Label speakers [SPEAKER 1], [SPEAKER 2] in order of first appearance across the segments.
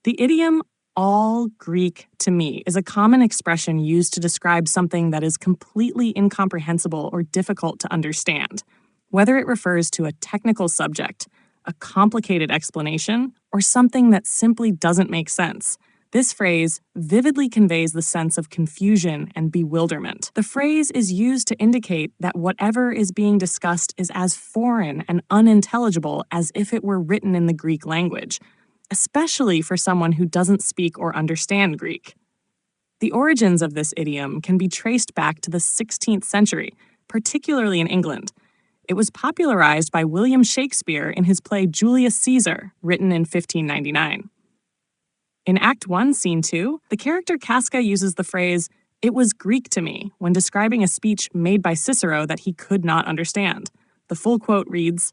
[SPEAKER 1] The idiom, all Greek to me, is a common expression used to describe something that is completely incomprehensible or difficult to understand, whether it refers to a technical subject, a complicated explanation, or something that simply doesn't make sense. This phrase vividly conveys the sense of confusion and bewilderment. The phrase is used to indicate that whatever is being discussed is as foreign and unintelligible as if it were written in the Greek language, especially for someone who doesn't speak or understand Greek. The origins of this idiom can be traced back to the 16th century, particularly in England. It was popularized by William Shakespeare in his play Julius Caesar, written in 1599. In Act 1, Scene 2, the character Casca uses the phrase, "It was Greek to me," when describing a speech made by Cicero that he could not understand. The full quote reads,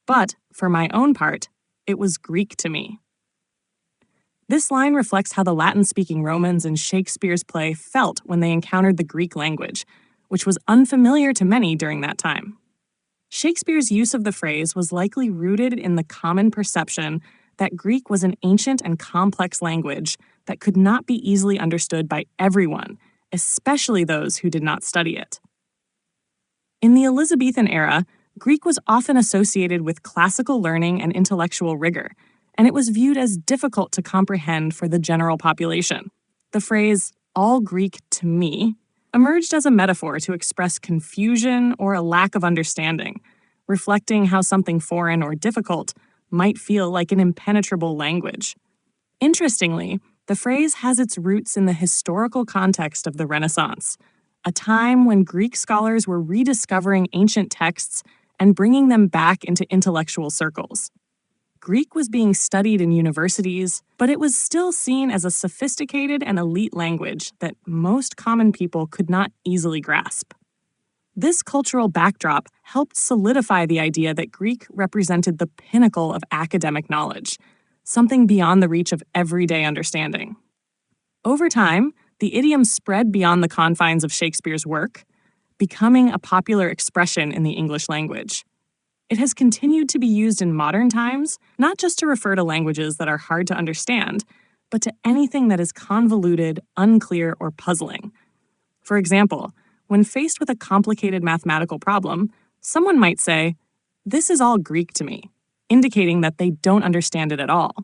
[SPEAKER 1] "But, for my own part, it was Greek to me." This line reflects how the Latin-speaking Romans in Shakespeare's play felt when they encountered the Greek language, which was unfamiliar to many during that time. Shakespeare's use of the phrase was likely rooted in the common perception that Greek was an ancient and complex language that could not be easily understood by everyone, especially those who did not study it. In the Elizabethan era, Greek was often associated with classical learning and intellectual rigor, and it was viewed as difficult to comprehend for the general population. The phrase, "all Greek to me," emerged as a metaphor to express confusion or a lack of understanding, reflecting how something foreign or difficult might feel like an impenetrable language. Interestingly, the phrase has its roots in the historical context of the Renaissance, a time when Greek scholars were rediscovering ancient texts and bringing them back into intellectual circles. Greek was being studied in universities, but it was still seen as a sophisticated and elite language that most common people could not easily grasp. This cultural backdrop helped solidify the idea that Greek represented the pinnacle of academic knowledge, something beyond the reach of everyday understanding. Over time, the idiom spread beyond the confines of Shakespeare's work, becoming a popular expression in the English language. It has continued to be used in modern times, not just to refer to languages that are hard to understand, but to anything that is convoluted, unclear, or puzzling. For example, when faced with a complicated mathematical problem, someone might say, "This is all Greek to me," indicating that they don't understand it at all.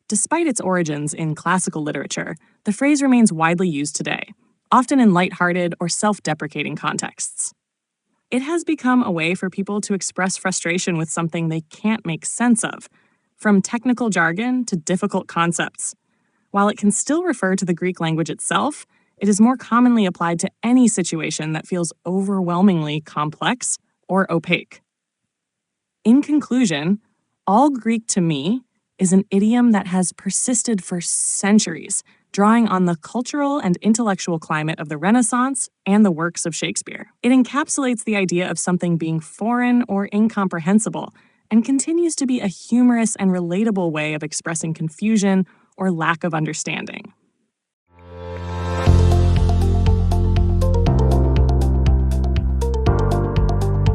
[SPEAKER 1] Despite its origins in classical literature, the phrase remains widely used today, often in lighthearted or self-deprecating contexts. It has become a way for people to express frustration with something they can't make sense of, from technical jargon to difficult concepts. While it can still refer to the Greek language itself, it is more commonly applied to any situation that feels overwhelmingly complex or opaque. In conclusion, all Greek to me is an idiom that has persisted for centuries, drawing on the cultural and intellectual climate of the Renaissance and the works of Shakespeare. It encapsulates the idea of something being foreign or incomprehensible, and continues to be a humorous and relatable way of expressing confusion or lack of understanding.